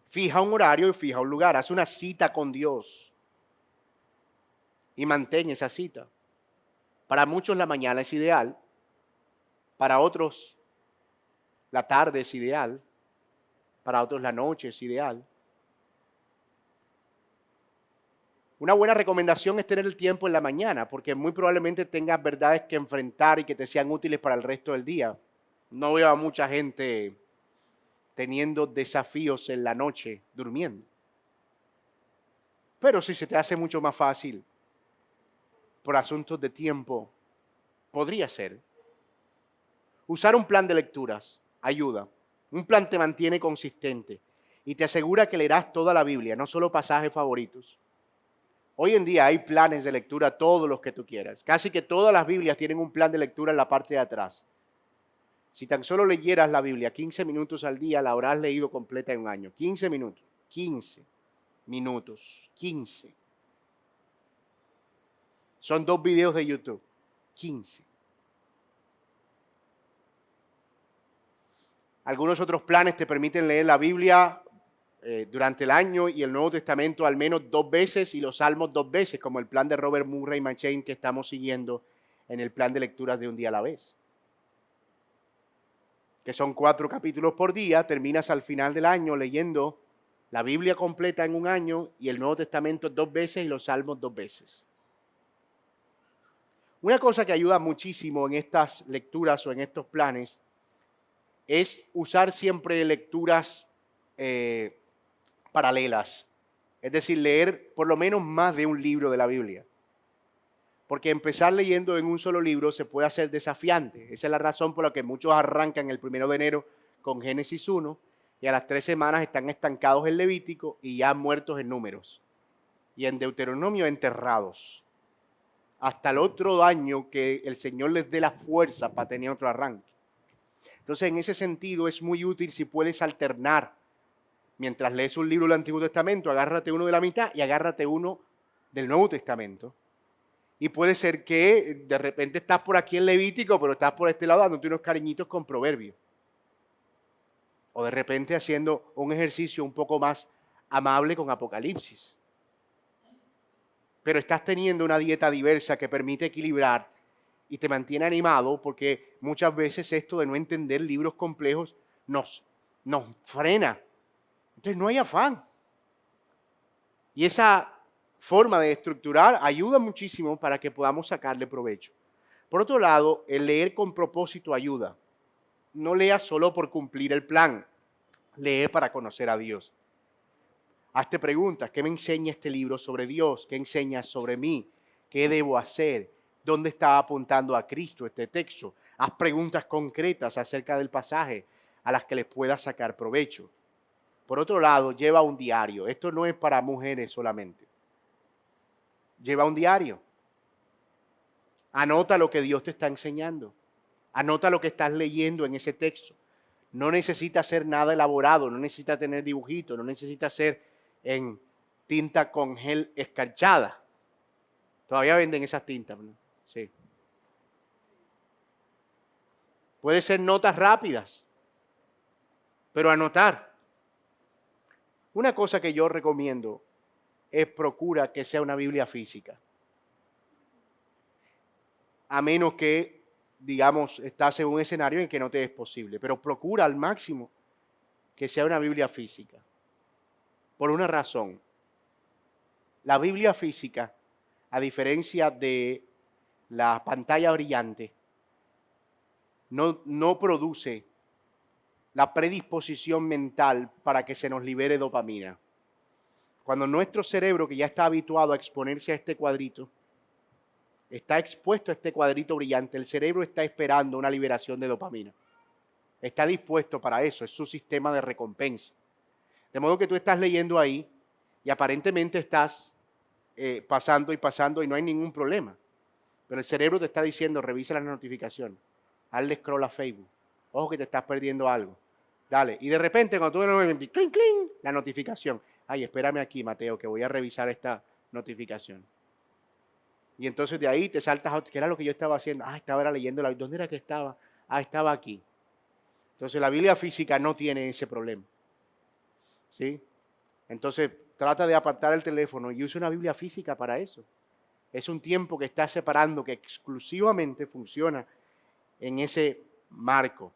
Fija un horario y fija un lugar. Haz una cita con Dios y mantén esa cita. Para muchos la mañana es ideal, para otros la tarde es ideal, para otros la noche es ideal. Una buena recomendación es tener el tiempo en la mañana, porque muy probablemente tengas verdades que enfrentar y que te sean útiles para el resto del día. No veo a mucha gente teniendo desafíos en la noche durmiendo. Pero si se te hace mucho más fácil por asuntos de tiempo, podría ser. Usar un plan de lecturas ayuda. Un plan te mantiene consistente y te asegura que leerás toda la Biblia, no solo pasajes favoritos. Hoy en día hay planes de lectura, todos los que tú quieras. Casi que todas las Biblias tienen un plan de lectura en la parte de atrás. Si tan solo leyeras la Biblia 15 minutos al día, la habrás leído completa en un año. 15 minutos, 15. minutos. 15. Son 2 videos de YouTube. 15. Algunos otros planes te permiten leer la Biblia durante el año y el Nuevo Testamento al menos 2 veces y los Salmos 2 veces, como el plan de Robert Murray McCheyne que estamos siguiendo en el plan de lecturas de un día a la vez. Que son 4 capítulos por día, terminas al final del año leyendo la Biblia completa en un año y el Nuevo Testamento 2 veces y los Salmos 2 veces. Una cosa que ayuda muchísimo en estas lecturas o en estos planes es usar siempre lecturas paralelas. Es decir, leer por lo menos más de un libro de la Biblia. Porque empezar leyendo en un solo libro se puede hacer desafiante. Esa es la razón por la que muchos arrancan el 1 de enero con Génesis 1 y a las 3 semanas están estancados en Levítico y ya muertos en Números. Y en Deuteronomio enterrados. Hasta el otro año que el Señor les dé la fuerza para tener otro arranque. Entonces, en ese sentido, es muy útil si puedes alternar. Mientras lees un libro del Antiguo Testamento, agárrate uno de la mitad y agárrate uno del Nuevo Testamento. Y puede ser que de repente estás por aquí en Levítico, pero estás por este lado dándote unos cariñitos con Proverbios. O de repente haciendo un ejercicio un poco más amable con Apocalipsis. Pero estás teniendo una dieta diversa que permite equilibrar y te mantiene animado, porque muchas veces esto de no entender libros complejos nos frena. Entonces no hay afán. Y esa forma de estructurar ayuda muchísimo para que podamos sacarle provecho. Por otro lado, el leer con propósito ayuda. No leas solo por cumplir el plan, lee para conocer a Dios. Hazte preguntas, ¿qué me enseña este libro sobre Dios? ¿Qué enseña sobre mí? ¿Qué debo hacer? ¿Dónde está apuntando a Cristo este texto? Haz preguntas concretas acerca del pasaje a las que les puedas sacar provecho. Por otro lado, lleva un diario. Esto no es para mujeres solamente. Lleva un diario. Anota lo que Dios te está enseñando. Anota lo que estás leyendo en ese texto. No necesita ser nada elaborado, no necesita tener dibujitos, no necesita ser en tinta con gel escarchada. Todavía venden esas tintas, ¿no? Sí. Puede ser notas rápidas, pero anotar. Una cosa que yo recomiendo es procura que sea una Biblia física. A menos que, digamos, estás en un escenario en que no te es posible, pero procura al máximo que sea una Biblia física. Por una razón. La Biblia física, a diferencia de la pantalla brillante, no produce la predisposición mental para que se nos libere dopamina. Cuando nuestro cerebro, que ya está habituado a exponerse a este cuadrito, está expuesto a este cuadrito brillante, el cerebro está esperando una liberación de dopamina. Está dispuesto para eso, es su sistema de recompensa. De modo que tú estás leyendo ahí y aparentemente estás pasando y no hay ningún problema. Pero el cerebro te está diciendo, revisa las notificaciones, hazle scroll a Facebook, ojo que te estás perdiendo algo. Dale, y de repente cuando tú ves clink, clink, la notificación, ay, espérame aquí, Mateo, que voy a revisar esta notificación. Y entonces de ahí te saltas, ¿qué era lo que yo estaba haciendo? Ah, estaba leyendo la Biblia. ¿Dónde era que estaba? Ah, estaba aquí. Entonces la Biblia física no tiene ese problema. ¿Sí? Entonces trata de apartar el teléfono y usa una Biblia física para eso. Es un tiempo que está separando, que exclusivamente funciona en ese marco.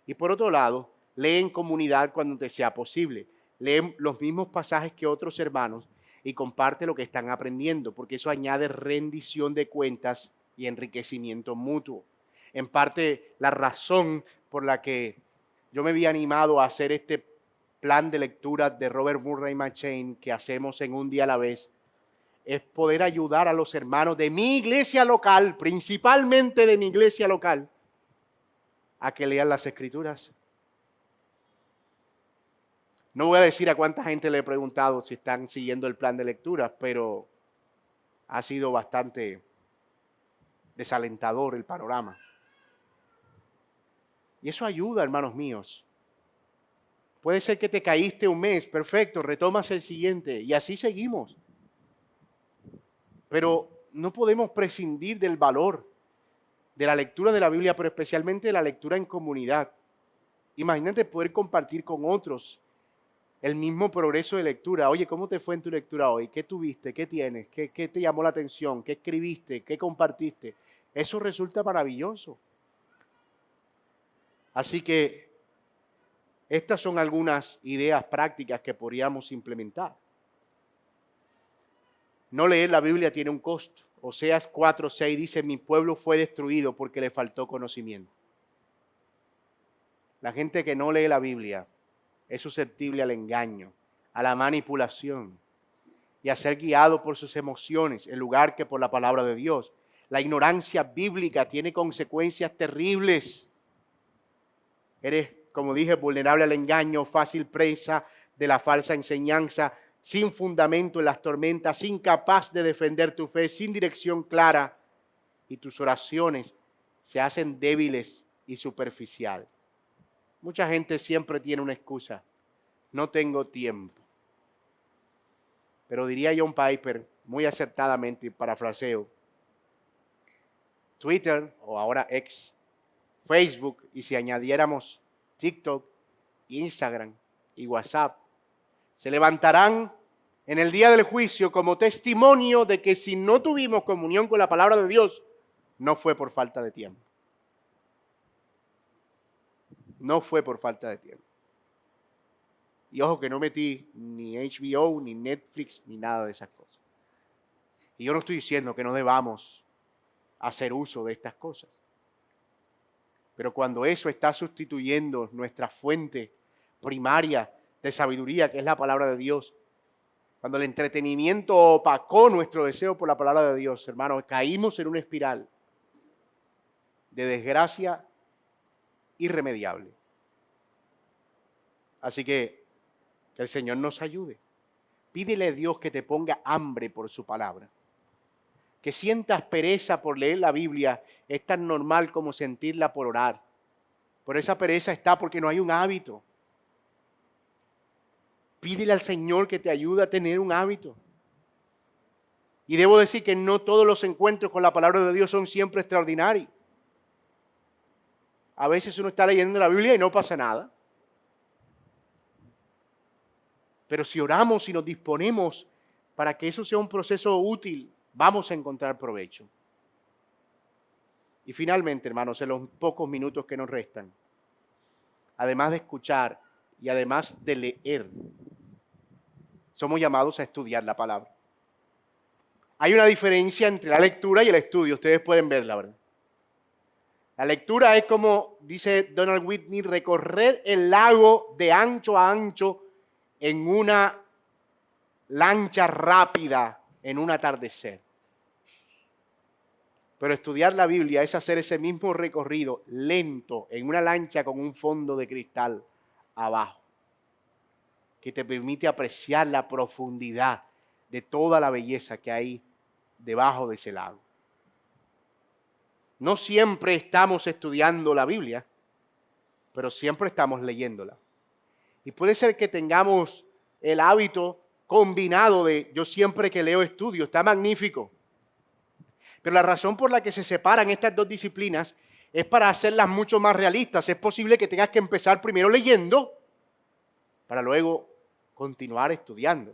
Y por otro lado, lee en comunidad cuando te sea posible. Lee los mismos pasajes que otros hermanos y comparte lo que están aprendiendo, porque eso añade rendición de cuentas y enriquecimiento mutuo. En parte, la razón por la que yo me había animado a hacer este plan de lectura de Robert Murray McCheyne que hacemos en un día a la vez, es poder ayudar a los hermanos de mi iglesia local, principalmente de mi iglesia local, a que lean las Escrituras. No voy a decir a cuánta gente le he preguntado si están siguiendo el plan de lectura, pero ha sido bastante desalentador el panorama. Y eso ayuda, hermanos míos. Puede ser que te caíste un mes, perfecto, retomas el siguiente y así seguimos. Pero no podemos prescindir del valor de la lectura de la Biblia, pero especialmente de la lectura en comunidad. Imagínate poder compartir con otros el mismo progreso de lectura. Oye, ¿cómo te fue en tu lectura hoy? ¿Qué tuviste? ¿Qué tienes? ¿Qué te llamó la atención? ¿Qué escribiste? ¿Qué compartiste? Eso resulta maravilloso. Así que estas son algunas ideas prácticas que podríamos implementar. No leer la Biblia tiene un costo. Oseas 4:6 dice, mi pueblo fue destruido porque le faltó conocimiento. La gente que no lee la Biblia es susceptible al engaño, a la manipulación y a ser guiado por sus emociones en lugar que por la palabra de Dios. La ignorancia bíblica tiene consecuencias terribles. Eres, como dije, vulnerable al engaño, fácil presa de la falsa enseñanza, sin fundamento en las tormentas, incapaz de defender tu fe, sin dirección clara, y tus oraciones se hacen débiles y superficiales. Mucha gente siempre tiene una excusa. No tengo tiempo. Pero diría John Piper, muy acertadamente, y parafraseo, Twitter, o ahora X, Facebook, y si añadiéramos TikTok, Instagram y WhatsApp, se levantarán en el día del juicio como testimonio de que si no tuvimos comunión con la palabra de Dios, no fue por falta de tiempo. No fue por falta de tiempo. Y ojo que no metí ni HBO, ni Netflix, ni nada de esas cosas. Y yo no estoy diciendo que no debamos hacer uso de estas cosas. Pero cuando eso está sustituyendo nuestra fuente primaria de sabiduría, que es la palabra de Dios, cuando el entretenimiento opacó nuestro deseo por la palabra de Dios, hermanos, caímos en una espiral de desgracia irremediable. Así que el Señor nos ayude. Pídele a Dios que te ponga hambre por su palabra. Que sientas pereza por leer la Biblia es tan normal como sentirla por orar. Pero esa pereza está porque no hay un hábito. Pídele al Señor que te ayude a tener un hábito. Y debo decir que no todos los encuentros con la palabra de Dios son siempre extraordinarios. A veces uno está leyendo la Biblia y no pasa nada. Pero si oramos y nos disponemos para que eso sea un proceso útil, vamos a encontrar provecho. Y finalmente, hermanos, en los pocos minutos que nos restan, además de escuchar y además de leer, somos llamados a estudiar la palabra. Hay una diferencia entre la lectura y el estudio, ustedes pueden verla, ¿verdad? La lectura es como, dice Donald Whitney, recorrer el lago de ancho a ancho en una lancha rápida en un atardecer. Pero estudiar la Biblia es hacer ese mismo recorrido lento en una lancha con un fondo de cristal abajo, que te permite apreciar la profundidad de toda la belleza que hay debajo de ese lago. No siempre estamos estudiando la Biblia, pero siempre estamos leyéndola. Y puede ser que tengamos el hábito combinado de yo siempre que leo estudio, está magnífico. Pero la razón por la que se separan estas dos disciplinas es para hacerlas mucho más realistas. Es posible que tengas que empezar primero leyendo para luego continuar estudiando.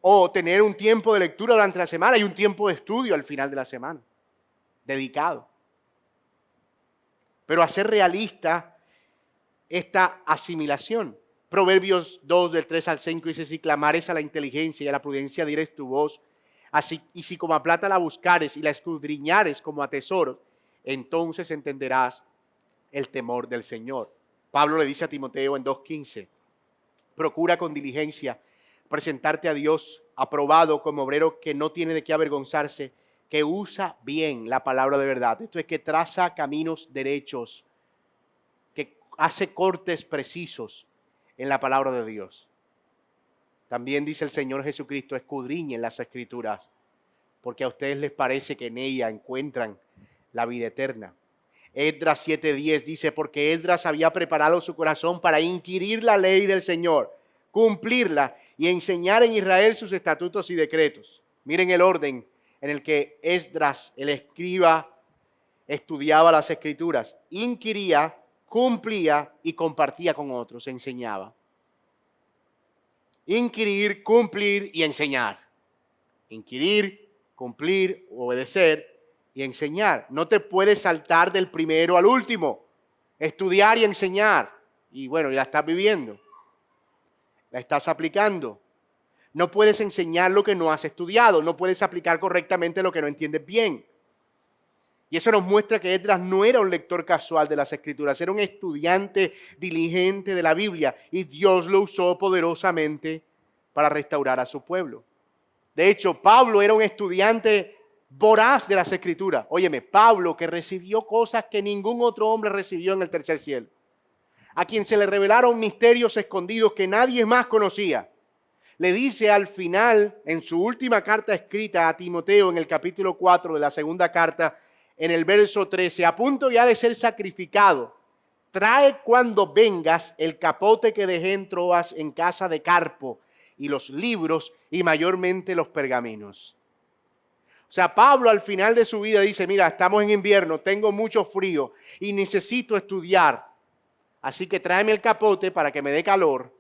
O tener un tiempo de lectura durante la semana y un tiempo de estudio al final de la semana, dedicado. Pero hacer realista esta asimilación. Proverbios 2, del 3 al 5 dice, si clamares a la inteligencia y a la prudencia dieres tu voz, así, y si como a plata la buscares y la escudriñares como a tesoro, entonces entenderás el temor del Señor. Pablo le dice a Timoteo en 2:15, procura con diligencia presentarte a Dios aprobado como obrero que no tiene de qué avergonzarse, que usa bien la palabra de verdad. Esto es que traza caminos derechos, que hace cortes precisos en la palabra de Dios. También dice el Señor Jesucristo, escudriñen las Escrituras, porque a ustedes les parece que en ella encuentran la vida eterna. Esdras 7:10 dice, porque Esdras había preparado su corazón para inquirir la ley del Señor, cumplirla y enseñar en Israel sus estatutos y decretos. Miren el orden en el que Esdras, el escriba, estudiaba las escrituras, inquiría, cumplía y compartía con otros, enseñaba. Inquirir, cumplir y enseñar. Inquirir, cumplir, obedecer y enseñar. No te puedes saltar del primero al último. Estudiar y enseñar. Y bueno, la estás viviendo. La estás aplicando. No puedes enseñar lo que no has estudiado. No puedes aplicar correctamente lo que no entiendes bien. Y eso nos muestra que Esdras no era un lector casual de las Escrituras, era un estudiante diligente de la Biblia y Dios lo usó poderosamente para restaurar a su pueblo. De hecho, Pablo era un estudiante voraz de las Escrituras. Óyeme, Pablo que recibió cosas que ningún otro hombre recibió en el tercer cielo, a quien se le revelaron misterios escondidos que nadie más conocía. Le dice al final, en su última carta escrita a Timoteo, en el capítulo 4 de la segunda carta, en el verso 13, a punto ya de ser sacrificado, trae cuando vengas el capote que dejé en Troas en casa de Carpo y los libros y mayormente los pergaminos. O sea, Pablo al final de su vida dice, mira, estamos en invierno, tengo mucho frío y necesito estudiar. Así que tráeme el capote para que me dé calor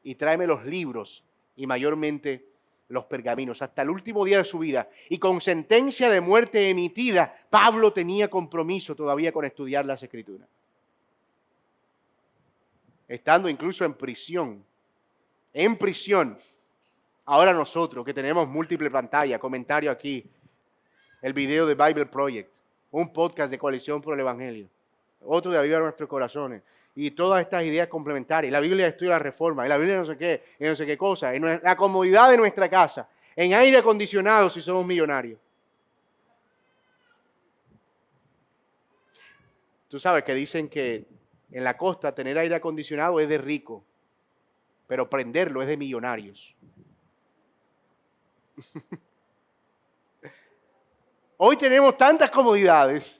y tráeme los libros y mayormente los pergaminos, hasta el último día de su vida. Y con sentencia de muerte emitida, Pablo tenía compromiso todavía con estudiar las Escrituras. Estando incluso en prisión. En prisión. Ahora nosotros que tenemos múltiple pantalla, comentario aquí, el video de Bible Project, un podcast de Coalición por el Evangelio, otro de Avivar Nuestros Corazones, y todas estas ideas complementarias. La Biblia estudia la reforma, y la Biblia no sé qué, y no sé qué cosa, en la comodidad de nuestra casa, en aire acondicionado si somos millonarios. Tú sabes que dicen que en la costa tener aire acondicionado es de rico, pero prenderlo es de millonarios. Hoy tenemos tantas comodidades,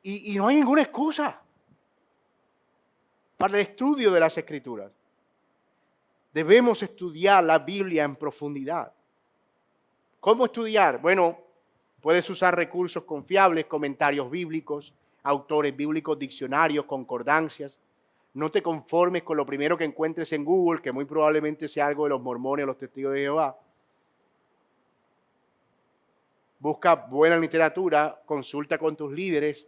y no hay ninguna excusa para el estudio de las Escrituras. Debemos estudiar la Biblia en profundidad. ¿Cómo estudiar? Bueno, puedes usar recursos confiables, comentarios bíblicos, autores bíblicos, diccionarios, concordancias. No te conformes con lo primero que encuentres en Google, que muy probablemente sea algo de los mormones o los testigos de Jehová. Busca buena literatura, consulta con tus líderes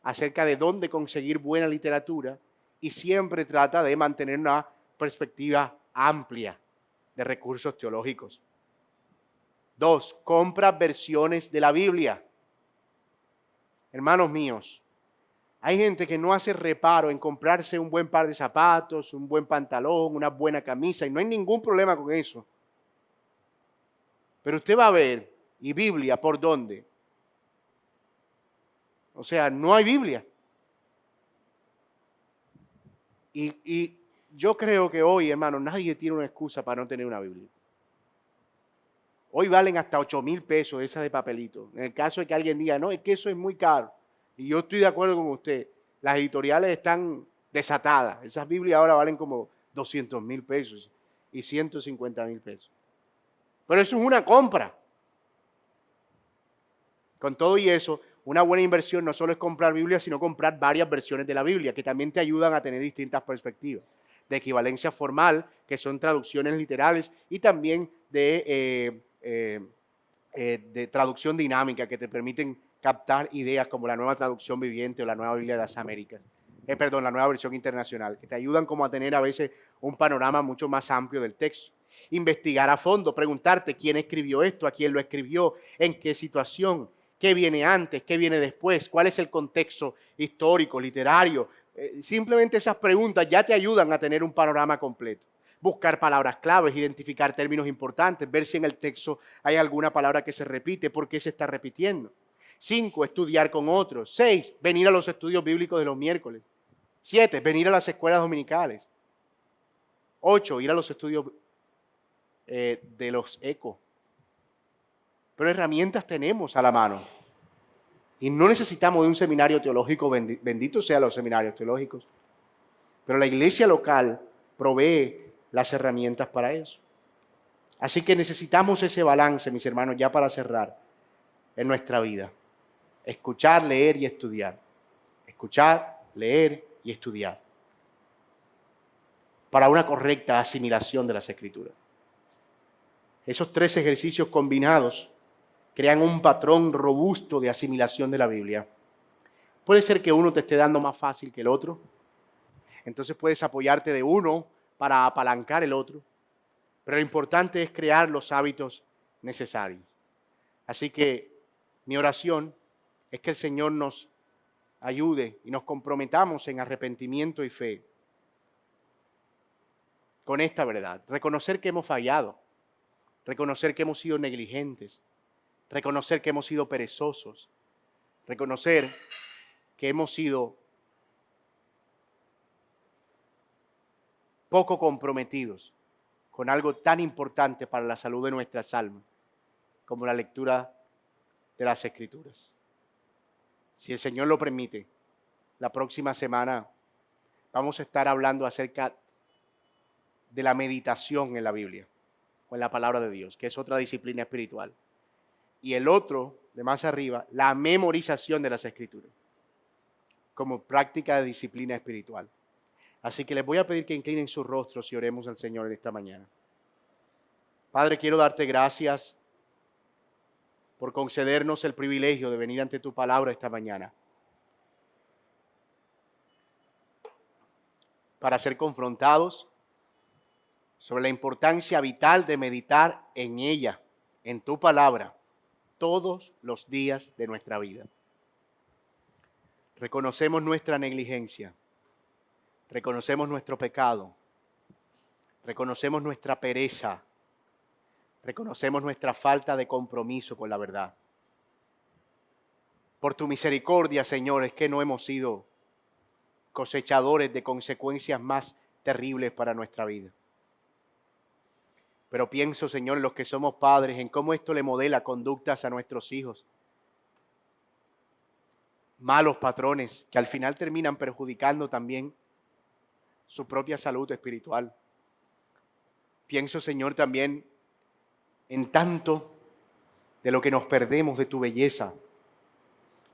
acerca de dónde conseguir buena literatura y siempre trata de mantener una perspectiva amplia de recursos teológicos. 2, compra versiones de la Biblia. Hermanos míos, hay gente que no hace reparo en comprarse un buen par de zapatos, un buen pantalón, una buena camisa, y no hay ningún problema con eso. Pero usted va a ver, ¿y Biblia por dónde? O sea, no hay Biblia. Y yo creo que hoy, hermano, nadie tiene una excusa para no tener una Biblia. Hoy valen hasta 8,000 pesos esas de papelito. En el caso de que alguien diga, no, es que eso es muy caro. Y yo estoy de acuerdo con usted. Las editoriales están desatadas. Esas Biblias ahora valen como 200,000 pesos y 150,000 pesos. Pero eso es una compra. Con todo y eso, una buena inversión no solo es comprar Biblia, sino comprar varias versiones de la Biblia, que también te ayudan a tener distintas perspectivas. De equivalencia formal, que son traducciones literales, y también de traducción dinámica, que te permiten captar ideas como la nueva traducción viviente o la nueva Biblia de las Américas. La nueva versión internacional, que te ayudan como a tener a veces un panorama mucho más amplio del texto. Investigar a fondo, preguntarte quién escribió esto, a quién lo escribió, en qué situación, qué viene antes, qué viene después, cuál es el contexto histórico, literario. Simplemente esas preguntas ya te ayudan a tener un panorama completo. Buscar palabras claves, identificar términos importantes, ver si en el texto hay alguna palabra que se repite, por qué se está repitiendo. 5, estudiar con otros. 6, venir a los estudios bíblicos de los miércoles. 7, venir a las escuelas dominicales. 8, ir a los estudios de los ECO. pero herramientas tenemos a la mano. Y no necesitamos de un seminario teológico, bendito sean los seminarios teológicos, pero la iglesia local provee las herramientas para eso. Así que necesitamos ese balance, mis hermanos, ya para cerrar, en nuestra vida. Escuchar, leer y estudiar. Escuchar, leer y estudiar. Para una correcta asimilación de las Escrituras. Esos 3 ejercicios combinados crean un patrón robusto de asimilación de la Biblia. Puede ser que uno te esté dando más fácil que el otro. Entonces puedes apoyarte de uno para apalancar el otro. Pero lo importante es crear los hábitos necesarios. Así que mi oración es que el Señor nos ayude y nos comprometamos en arrepentimiento y fe con esta verdad. Reconocer que hemos fallado, reconocer que hemos sido negligentes, reconocer que hemos sido perezosos, reconocer que hemos sido poco comprometidos con algo tan importante para la salud de nuestras almas como la lectura de las Escrituras. Si el Señor lo permite, la próxima semana vamos a estar hablando acerca de la meditación en la Biblia o en la palabra de Dios, que es otra disciplina espiritual. Y el otro, de más arriba, la memorización de las Escrituras como práctica de disciplina espiritual. Así que les voy a pedir que inclinen sus rostros y oremos al Señor en esta mañana. Padre, quiero darte gracias por concedernos el privilegio de venir ante tu palabra esta mañana, para ser confrontados sobre la importancia vital de meditar en ella, en tu palabra, todos los días de nuestra vida. Reconocemos nuestra negligencia, reconocemos nuestro pecado, reconocemos nuestra pereza, reconocemos nuestra falta de compromiso con la verdad. Por tu misericordia, Señor, es que no hemos sido cosechadores de consecuencias más terribles para nuestra vida. Pero pienso, Señor, en los que somos padres, en cómo esto le modela conductas a nuestros hijos. Malos patrones que al final terminan perjudicando también su propia salud espiritual. Pienso, Señor, también en tanto de lo que nos perdemos de tu belleza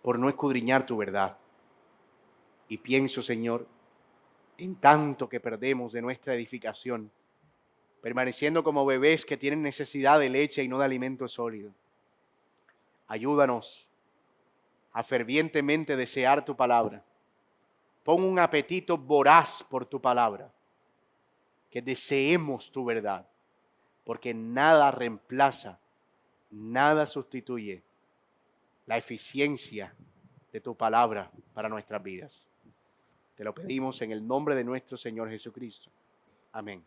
por no escudriñar tu verdad. Y pienso, Señor, en tanto que perdemos de nuestra edificación, permaneciendo como bebés que tienen necesidad de leche y no de alimento sólido. Ayúdanos a fervientemente desear tu palabra. Pon un apetito voraz por tu palabra, que deseemos tu verdad, porque nada reemplaza, nada sustituye la eficiencia de tu palabra para nuestras vidas. Te lo pedimos en el nombre de nuestro Señor Jesucristo. Amén.